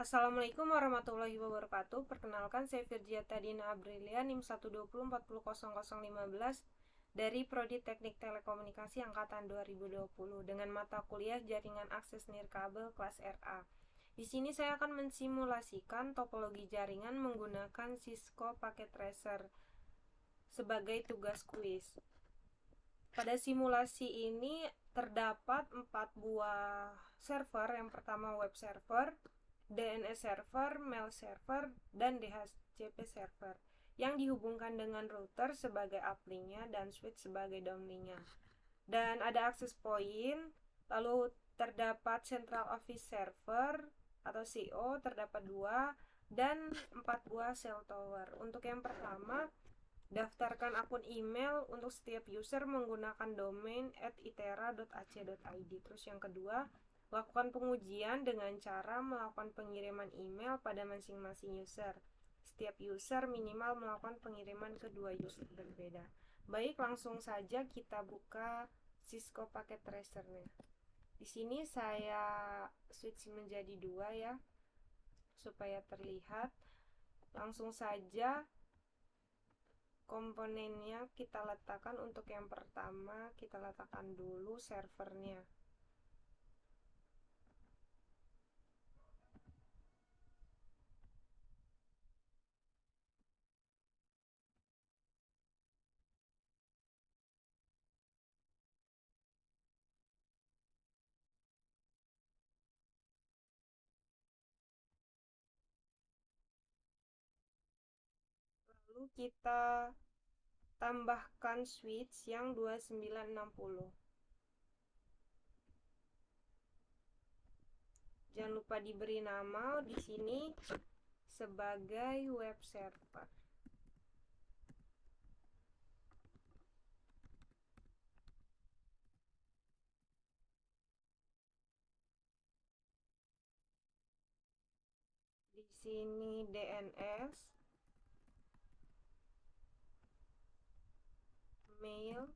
Assalamualaikum warahmatullahi wabarakatuh. Perkenalkan, saya Firjiata Dina Abrilia, NIM 120400015 dari Prodi Teknik Telekomunikasi Angkatan 2020 dengan mata kuliah Jaringan Akses Nirkabel kelas RA. Di sini saya akan mensimulasikan topologi jaringan menggunakan Cisco Packet Tracer sebagai tugas kuis. Pada simulasi ini terdapat 4 buah server. Yang pertama web server, DNS server, mail server, dan DHCP server yang dihubungkan dengan router sebagai uplinknya dan switch sebagai downlinknya. Dan ada access point, lalu terdapat central office server atau CO, terdapat 2, dan 4 buah cell tower. Untuk yang pertama, daftarkan akun email untuk setiap user menggunakan domain @itera.ac.id. Terus yang kedua, lakukan pengujian dengan cara melakukan pengiriman email pada masing-masing user. Setiap user minimal melakukan pengiriman ke 2 user berbeda. Baik, langsung saja kita buka Cisco Packet Tracer-nya. Di sini saya switch menjadi 2 ya, supaya terlihat. Langsung saja komponennya kita letakkan. Untuk yang pertama kita letakkan dulu servernya. Lalu kita tambahkan switch yang 2960. Jangan lupa diberi nama di sini sebagai web server. Di sini DNS, mail,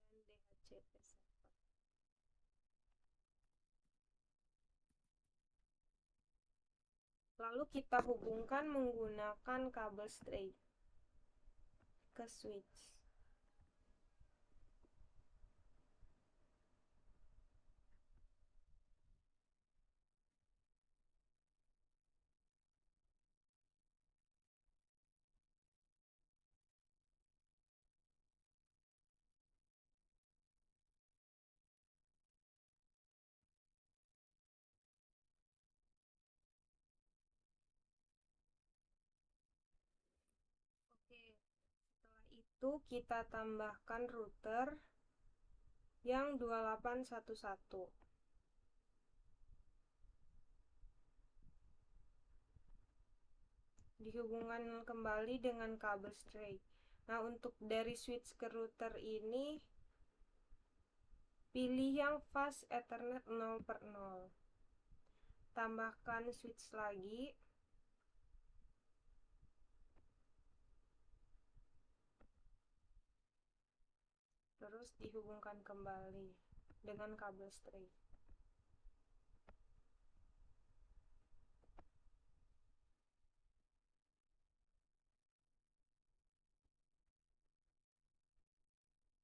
dan DHCP server. Lalu kita hubungkan menggunakan kabel straight ke switch. Oke, setelah itu kita tambahkan router yang 2811. Dihubungkan kembali dengan kabel straight. Nah, untuk dari switch ke router ini pilih yang fast Ethernet 0/0. Tambahkan switch lagi. Terus dihubungkan kembali dengan kabel straight.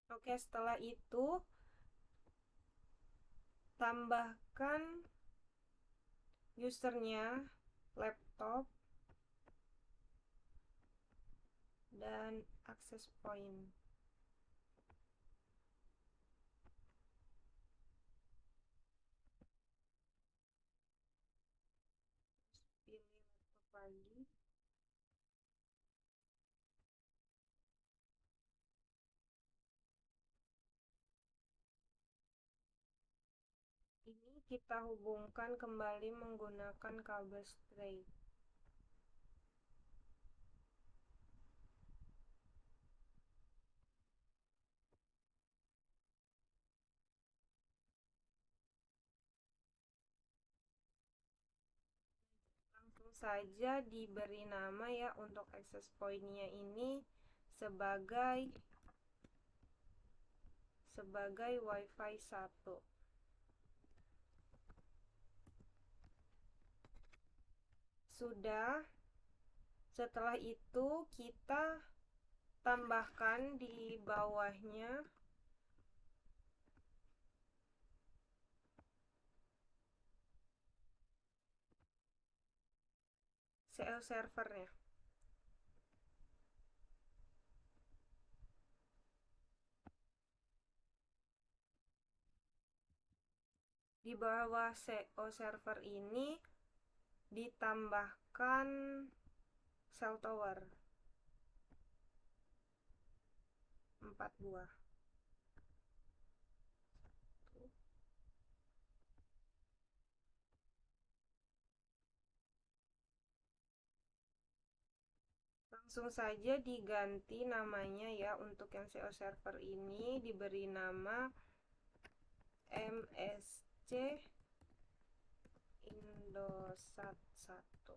Oke, setelah itu tambahkan usernya, laptop, dan access point. Pilih laptop lagi. Ini kita hubungkan kembali menggunakan kabel straight. Langsung saja diberi nama ya untuk access point-nya ini sebagai Wi-Fi 1. Sudah. Setelah itu kita tambahkan di bawahnya SQL servernya. Di bawah SQL server ini ditambahkan cell tower 4 buah. Langsung saja diganti namanya ya. Untuk yang SEO server ini diberi nama MSC Indosat 1.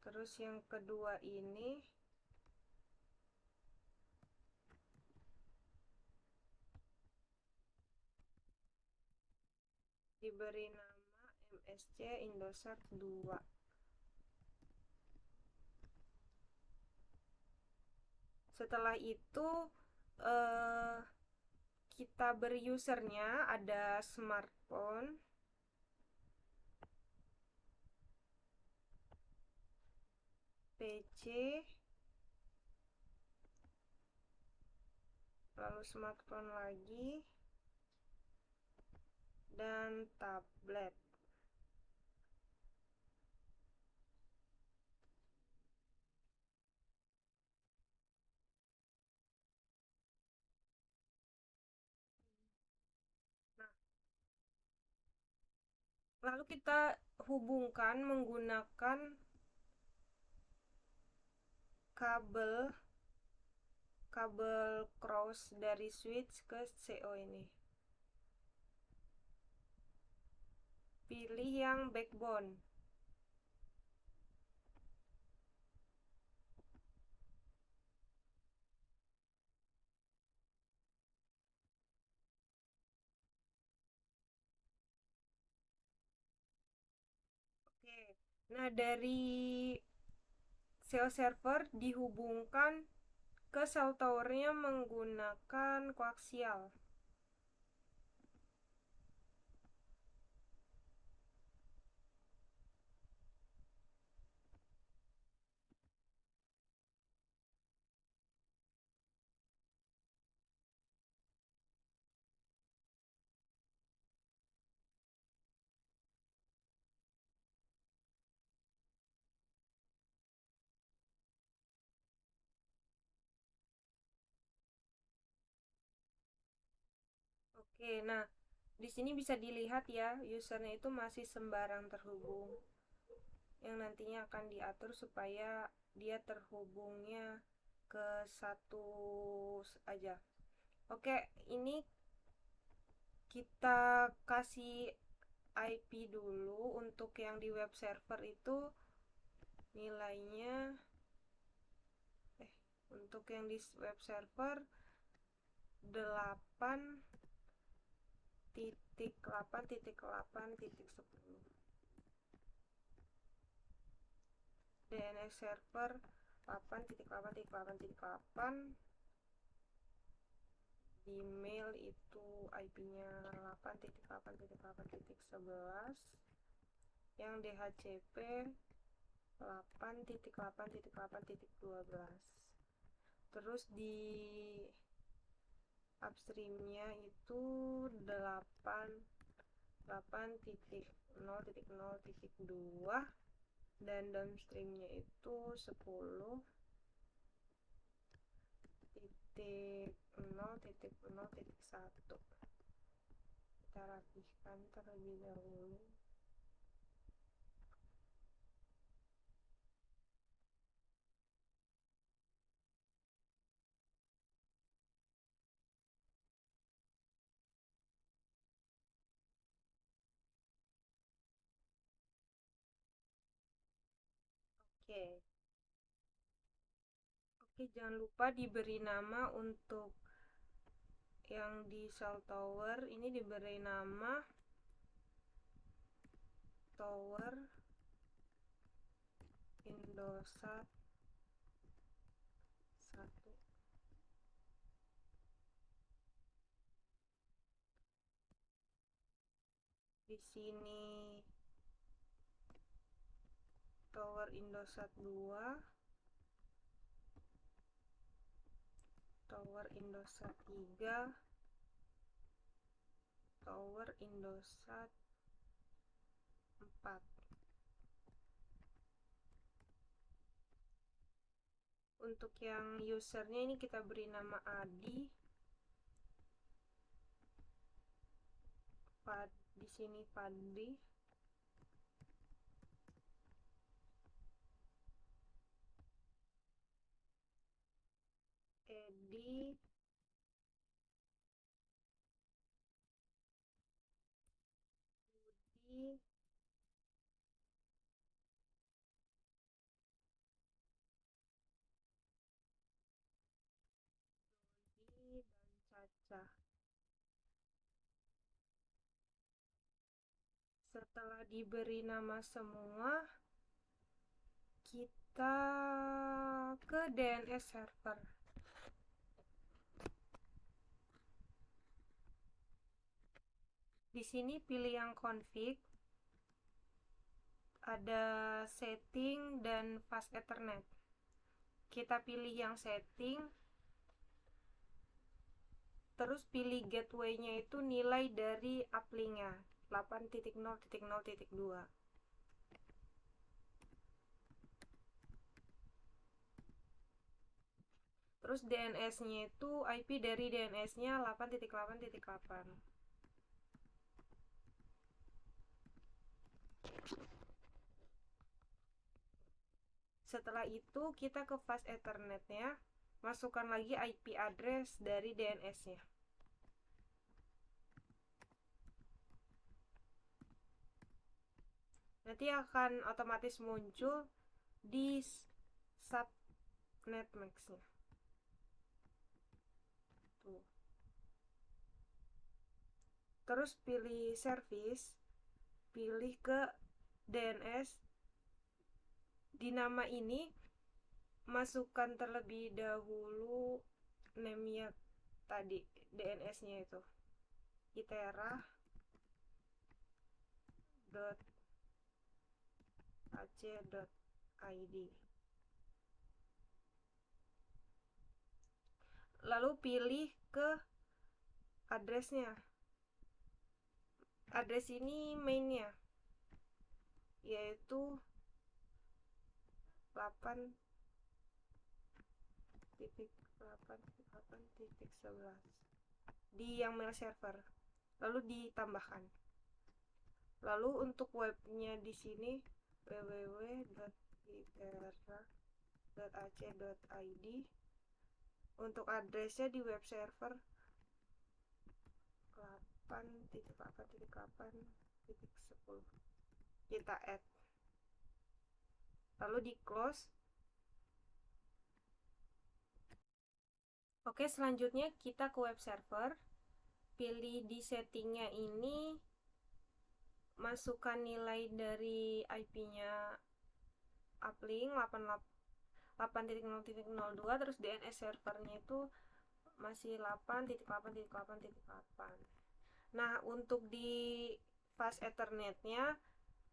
Terus yang kedua ini diberi nama MSC Indosat 2. Setelah itu kita beri usernya ada smartphone, PC, lalu smartphone lagi, dan tablet. Nah, lalu kita hubungkan menggunakan kabel cross dari switch ke CO ini. Pilih yang backbone. Oke. Nah, dari SEO server dihubungkan ke cell towernya menggunakan koaksial. Oke, nah di sini bisa dilihat ya, usernya itu masih sembarang terhubung. Yang nantinya akan diatur supaya dia terhubungnya ke satu aja. Oke, ini kita kasih IP dulu. Untuk yang di web server itu nilainya untuk yang di web server 8.8.8.10. DNS server 8.8.8.8. Di mail itu IP-nya 8.8.8.11. Yang DHCP 8.8.8.12. Terus di upstreamnya itu 8.0.0.2 dan downstreamnya itu 10.0.0.1. Kita rapihkan terlebih dahulu. Oke, jangan lupa diberi nama untuk yang di cell tower ini, diberi nama tower Indosat 1. Di sini Tower Indosat 2, Tower Indosat 3, Tower Indosat 4. Untuk yang usernya ini kita beri nama Adi. Di sini Fadli. Edi. Budi. Dodi dan Caca. Setelah diberi nama semua, kita ke DNS server. Di sini pilih yang config, ada setting dan fast ethernet. Kita pilih yang setting, terus pilih gateway-nya itu nilai dari uplink-nya 8.0.0.2. Terus DNS-nya itu IP dari DNS-nya 8.8.8. Setelah itu kita ke fast ethernet-nya, masukkan lagi IP address dari DNS-nya. Nanti akan otomatis muncul di subnet max-nya. Tuh. Terus pilih service, pilih ke DNS. Di nama ini masukkan terlebih dahulu name-nya tadi, DNS-nya itu itera.ac.id. Lalu pilih ke address-nya. Address ini main-nya, yaitu 8.8.8.11 di yang mail server. Lalu ditambahkan. Lalu untuk webnya di sini www.itera.ac.id. Untuk addressnya di web server 8.8.8.10. Kita add. Lalu di close. Oke, selanjutnya kita ke web server. Pilih di settingnya ini, masukkan nilai dari IP-nya uplink 8.0.02, terus DNS servernya itu masih 8.8.8.8. Nah, untuk di fast ethernet-nya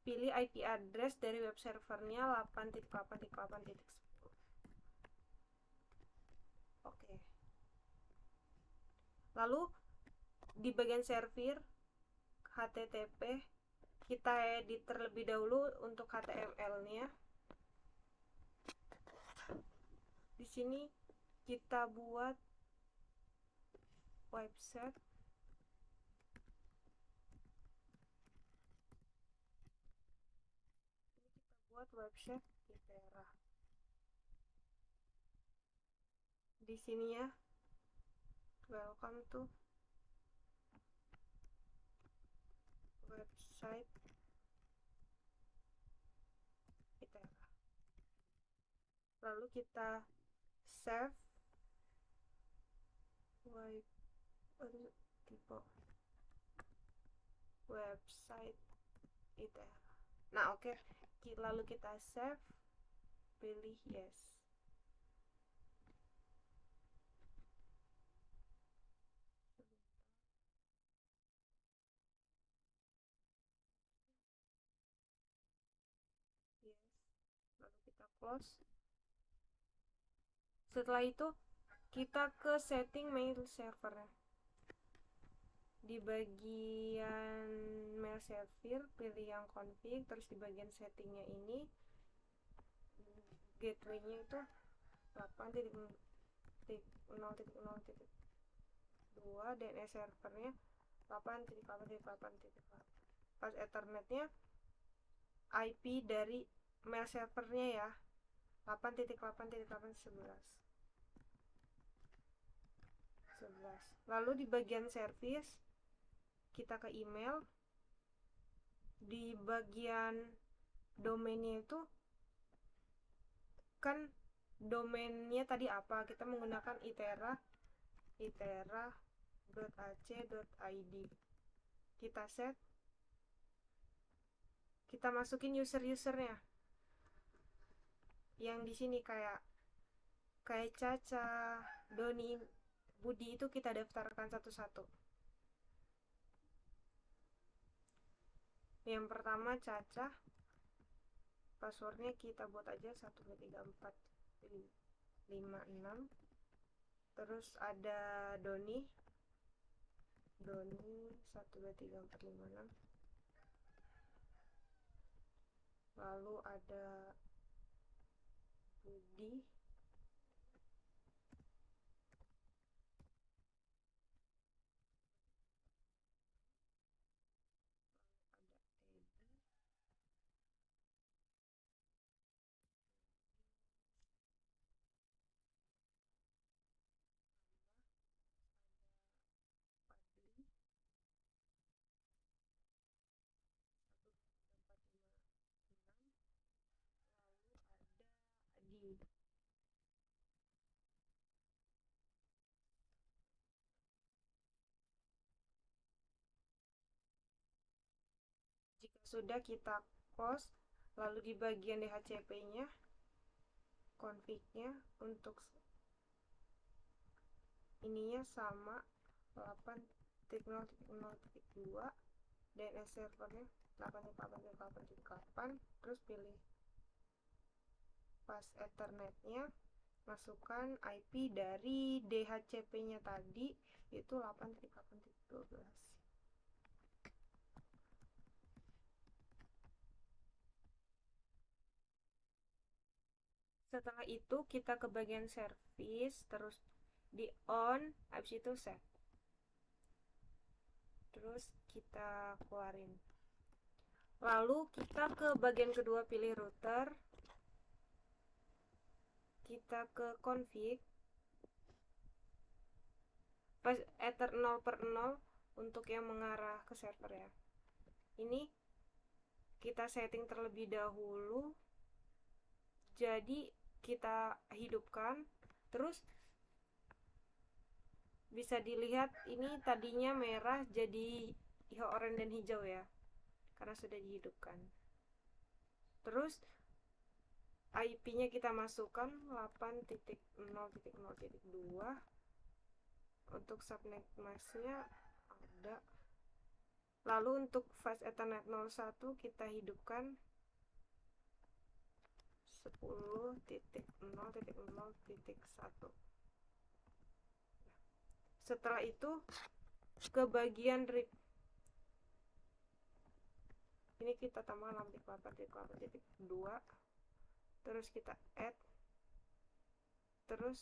pilih IP address dari web servernya 8.8.8.10. Oke. Lalu di bagian server HTTP kita edit terlebih dahulu untuk HTML-nya. Di sini kita buat website. Website Itera. Di sini ya, welcome to website Itera. Lalu kita save website Itera. Nah, oke. Lalu kita save. pilih yes. Yes. Lalu kita close. Setelah itu kita ke setting mail server. Di bagian mail server pilih yang config, terus di bagian settingnya ini gateway-nya itu 8.0.0.2, DNS servernya 8.8.8.8. pas Ethernetnya IP dari mail servernya ya 8.8.8.11. Lalu di bagian service kita ke email. Di bagian domainnya itu kan domainnya tadi apa, kita menggunakan itera.ac.id. kita set, kita masukin usernya yang di sini kayak Caca, Doni, Budi itu kita daftarkan satu-satu. Yang pertama Caca, passwordnya kita buat aja 1234556. Terus ada Doni 1234556. Lalu ada Budi Adi. Jika sudah kita close, lalu di bagian DHCP-nya, config-nya untuk ininya sama 8.0.0.2, DNS servernya 8.8.8.8. Terus pilih pas Ethernetnya, masukkan IP dari DHCP-nya tadi itu 8.8.12. Setelah itu kita ke bagian service, terus di on, habis itu set. Terus kita keluarin. Lalu kita ke bagian kedua, pilih router. Kita ke config. Pas ether 0/0 untuk yang mengarah ke server ya. Ini kita setting terlebih dahulu. Jadi kita hidupkan. Terus bisa dilihat ini tadinya merah jadi oranye dan hijau ya, karena sudah dihidupkan. Terus IP-nya kita masukkan 8.0.0.2. Untuk subnet mask-nya ada. Lalu untuk fast Ethernet 01 kita hidupkan 10.0.0.1. Setelah itu ke bagian RIP. Ini kita tambah 6.8.8.2. Terus kita add. Terus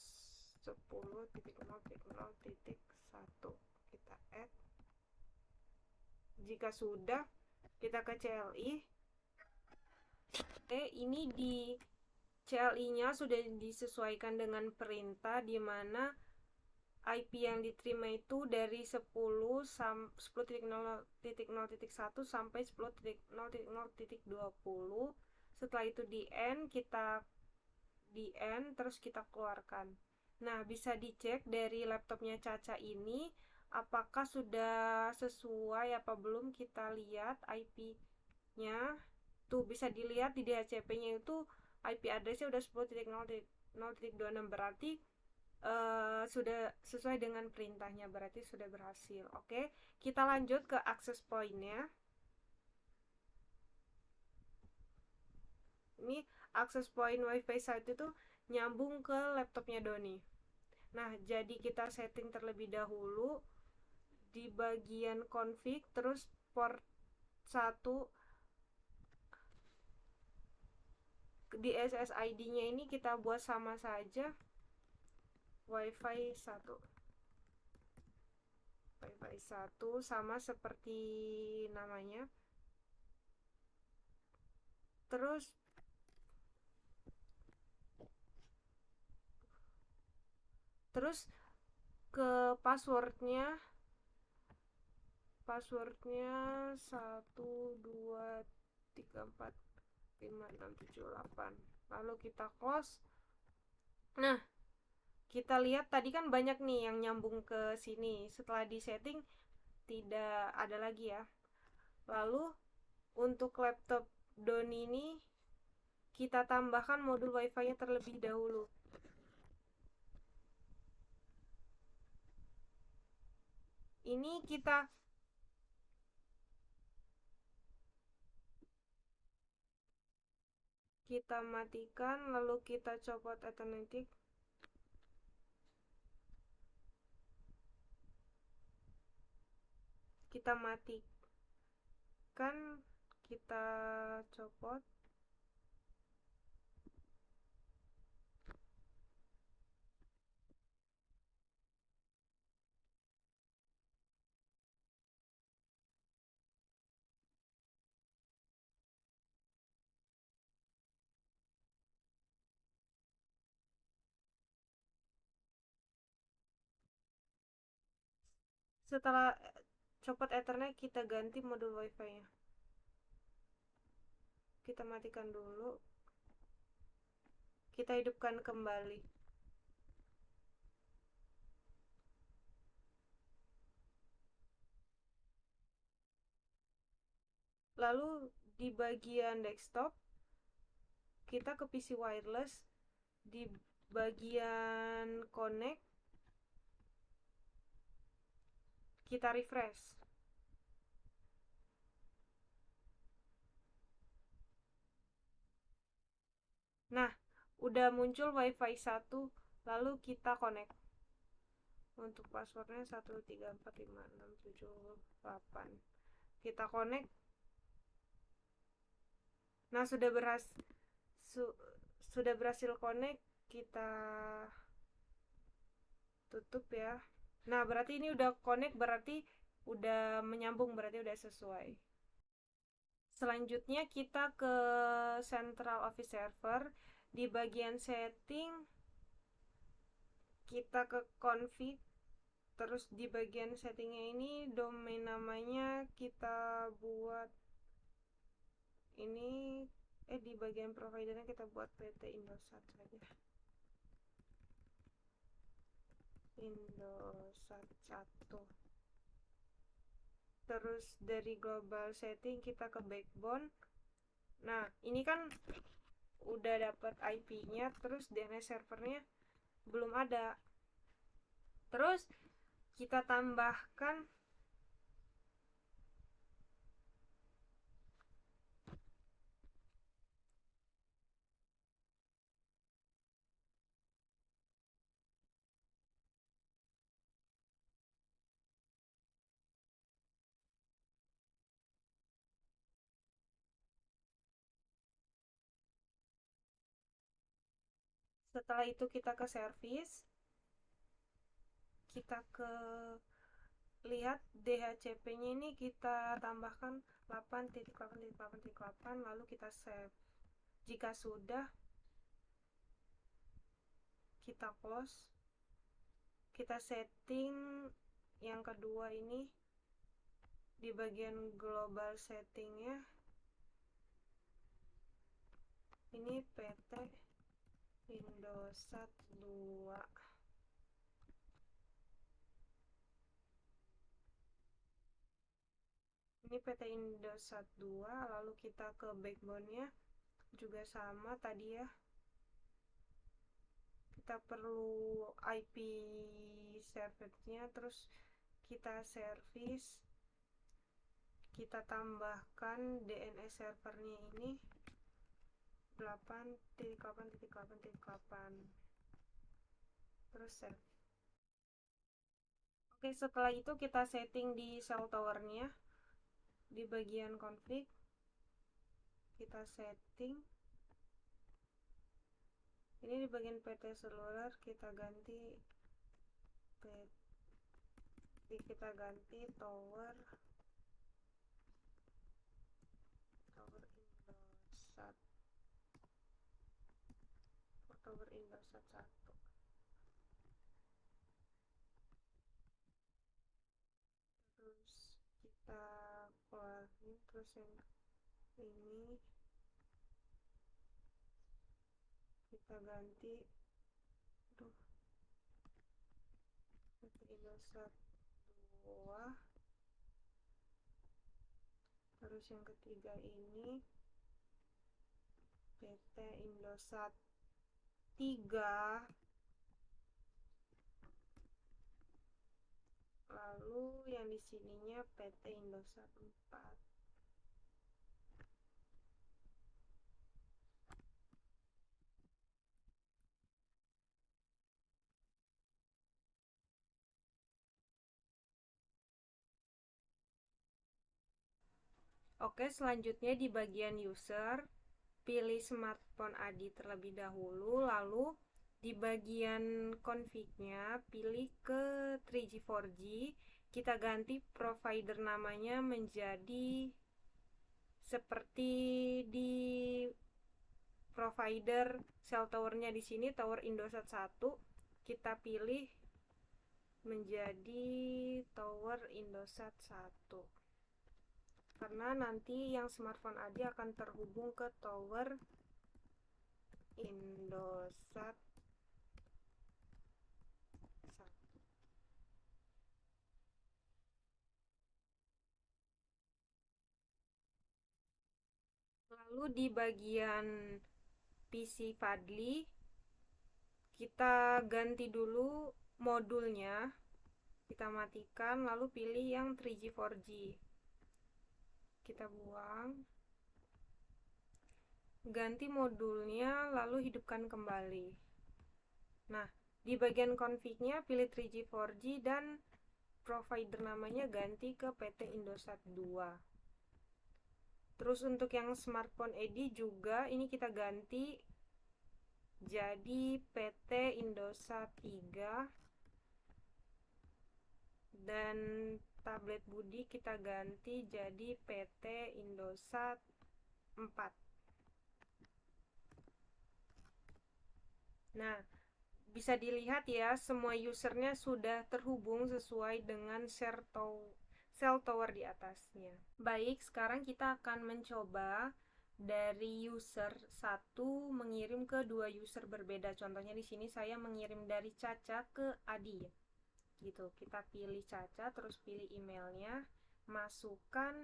10.0.0.1 kita add. Jika sudah, kita ke CLI. Ini di CLI-nya sudah disesuaikan dengan perintah, di mana IP yang diterima itu dari 10.0.0.1 sampai 10.0.0.20. Setelah itu di end, kita di end, terus kita keluarkan. Nah, bisa dicek dari laptopnya Caca ini apakah sudah sesuai apa belum. Kita lihat IP-nya tuh, bisa dilihat di DHCP-nya itu IP addressnya udah 10.0.0.26, berarti sudah sesuai dengan perintahnya, berarti sudah berhasil. Oke, kita lanjut ke access point-nya. Ini access point wifi site itu nyambung ke laptopnya Doni. Nah, jadi kita setting terlebih dahulu di bagian config, terus port 1 di SSID-nya ini kita buat sama saja wifi 1. Wifi 1 sama seperti namanya. Terus ke passwordnya 1, 2, 3, 4, 5, 6, 7, 8. Lalu kita close. Nah, kita lihat tadi kan banyak nih yang nyambung ke sini. Setelah di setting tidak ada lagi ya. Lalu untuk laptop Doni ini kita tambahkan modul wifi-nya terlebih dahulu. Ini kita matikan, lalu kita copot Ethernet. Kita matikan, kita copot. Setelah copot Ethernet, kita ganti modul wifi-nya. Kita matikan dulu. Kita hidupkan kembali. Lalu di bagian desktop kita ke PC wireless, di bagian connect kita refresh. Nah, udah muncul wifi 1, lalu kita connect. Untuk passwordnya 1, 3, 4, 5, 6, 7, 8. Kita connect. Nah, sudah berhasil connect. Kita tutup ya. Nah, berarti ini udah connect, berarti udah menyambung, berarti udah sesuai. Selanjutnya kita ke Central Office Server. Di bagian setting kita ke config. Terus di bagian settingnya ini domain namanya kita buat ini, di bagian providernya kita buat PT Indosat saja. Indosat 1. Terus dari global setting kita ke backbone. Nah, ini kan udah dapat IP-nya, terus DNS servernya belum ada. Terus kita tambahkan setelah itu kita ke service, kita ke lihat DHCP-nya ini kita tambahkan 8.8.8.8, lalu kita save. Jika sudah, kita close. Kita setting yang kedua ini di bagian global settingnya. Ini PT Indosat 2. Ini PT Indosat 2, lalu kita ke backbone-nya. juga sama tadi ya, kita perlu IP servernya, terus kita service, kita tambahkan DNS servernya ini 8.8.8.8, terus save. Oke, setelah itu kita setting di cell towernya. Di bagian config kita setting, ini di bagian PT seluler kita ganti tower Indosat, tower Indosat 1. Terus kita keluarin, terus yang ini kita ganti Indosat 2. Terus yang ketiga ini PT Indosat 3. Lalu yang di sininya PT Indosat 4. Oke, selanjutnya di bagian user, pilih smartphone Adi terlebih dahulu, lalu di bagian config-nya pilih ke 3G 4G, kita ganti provider namanya menjadi seperti di provider cell towernya di sini, tower Indosat 1. Kita pilih menjadi tower Indosat 1. Karena nanti yang smartphone Adi akan terhubung ke tower Indosat 1. Lalu di bagian PC Fadli kita ganti dulu modulnya, kita matikan, lalu pilih yang 3G 4G, kita buang, ganti modulnya, lalu hidupkan kembali. Nah, di bagian config-nya pilih 3G 4G dan provider namanya ganti ke PT Indosat 2. Terus untuk yang smartphone Edi juga ini kita ganti jadi PT Indosat 3, dan tablet Budi kita ganti jadi PT Indosat 4. Nah, bisa dilihat ya, semua usernya sudah terhubung sesuai dengan cell tower di atasnya. Baik, sekarang kita akan mencoba dari user 1 mengirim ke 2 user berbeda. Contohnya di sini saya mengirim dari Caca ke Adi. Gitu. Kita pilih Caca, terus pilih emailnya, masukkan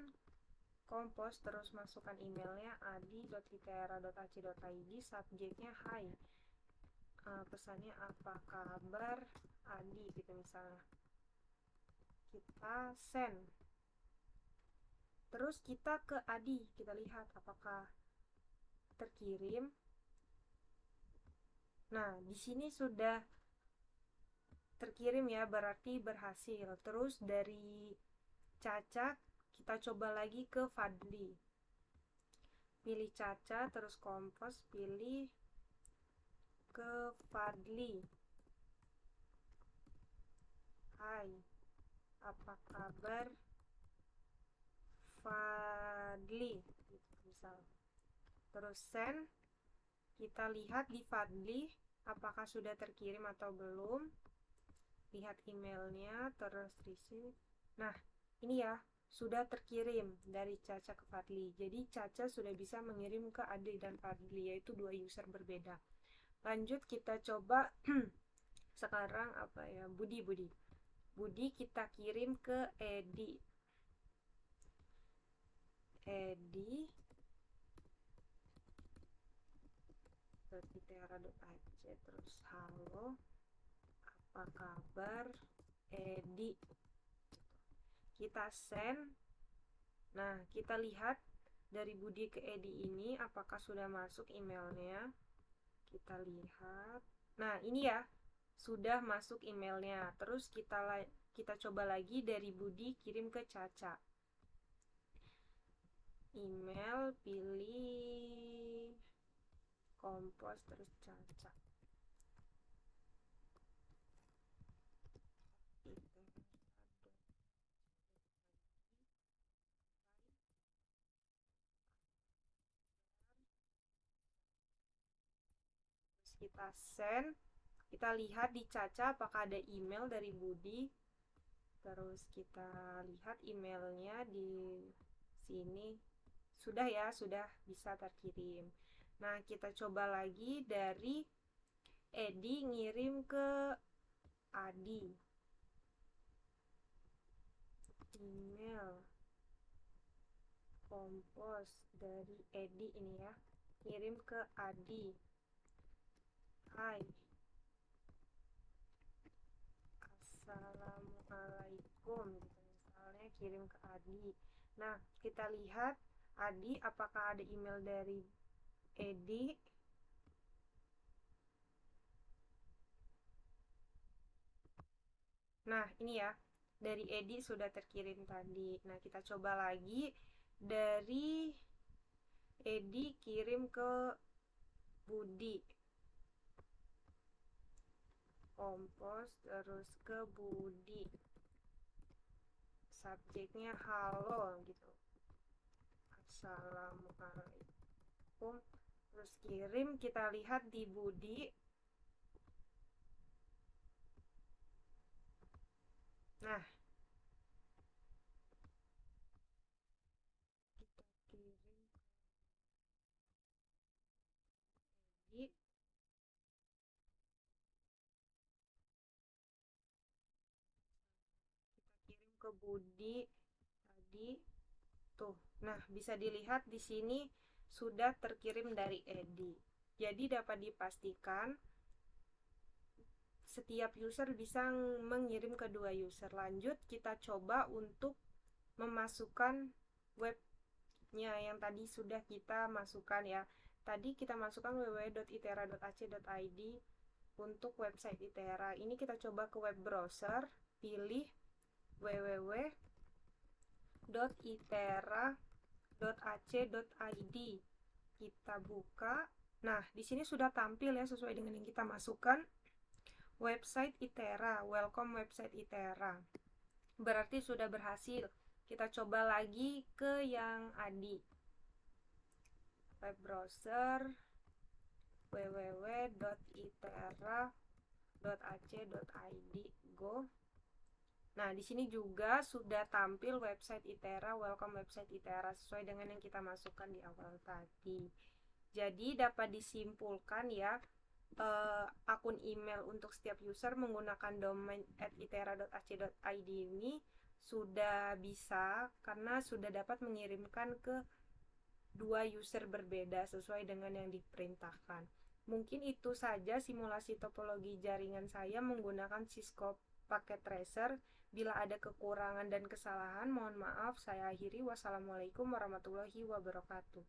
kompos, terus masukkan emailnya adi.litera.ac.id, subjeknya hai, pesannya apa kabar Adi gitu misalnya. Kita send, terus kita ke Adi, kita lihat apakah terkirim. Nah, di sini sudah terkirim ya, berarti berhasil. Terus dari Caca kita coba lagi ke Fadli, pilih Caca, terus kompos, pilih ke Fadli, hai, apa kabar Fadli gitu misal. Terus send, kita lihat di Fadli apakah sudah terkirim atau belum. Lihat emailnya, terus receive. Nah, ini ya, sudah terkirim dari Caca ke Fadli. Jadi Caca sudah bisa mengirim ke Adi dan Fadli, yaitu 2 user berbeda. Lanjut kita coba sekarang apa ya, Budi kita kirim ke Edi. itera.ac, terus halo, apa kabar Edi. Kita send. Nah, kita lihat dari Budi ke Edi ini apakah sudah masuk emailnya. Kita lihat. Nah, ini ya, sudah masuk emailnya. Terus kita coba lagi dari Budi kirim ke Caca. Email, pilih Kompos, terus Caca. Kita send, kita lihat di Caca apakah ada email dari Budi. Terus kita lihat emailnya di sini. Sudah ya, sudah bisa terkirim. Nah, kita coba lagi dari Edi ngirim ke Adi. Email Kompos dari Edi ini ya, kirim ke Adi. Hai, Assalamualaikum, gitu misalnya, kirim ke Adi. Nah, kita lihat Adi apakah ada email dari Edi. Nah, ini ya, dari Edi sudah terkirim tadi. Nah, kita coba lagi dari Edi kirim ke Budi. Kompos, terus ke Budi. Subjeknya halo gitu. Assalamualaikum. Terus kirim, kita lihat di Budi. Nah, kita kirim ke Edi. Kirim ke Budi tadi tuh. Nah, bisa dilihat di sini sudah terkirim dari Edi. Jadi dapat dipastikan setiap user bisa mengirim ke dua user. Lanjut, kita coba untuk memasukkan webnya yang tadi sudah kita masukkan ya. Tadi kita masukkan www.itera.ac.id untuk website Itera. Ini kita coba ke web browser, pilih www.itera.ac.id. Kita buka. Nah, di sini sudah tampil ya sesuai dengan yang kita masukkan. Website Itera, welcome website Itera. Berarti sudah berhasil. Kita coba lagi ke yang Adi. Web browser www.itera.ac.id, go. Nah, di sini juga sudah tampil website Itera, welcome website Itera sesuai dengan yang kita masukkan di awal tadi. Jadi dapat disimpulkan ya, akun email untuk setiap user menggunakan domain @itera.ac.id ini sudah bisa karena sudah dapat mengirimkan ke dua user berbeda sesuai dengan yang diperintahkan. Mungkin itu saja simulasi topologi jaringan saya menggunakan Cisco Packet Tracer. Bila ada kekurangan dan kesalahan, mohon maaf. Saya akhiri. Wassalamualaikum warahmatullahi wabarakatuh.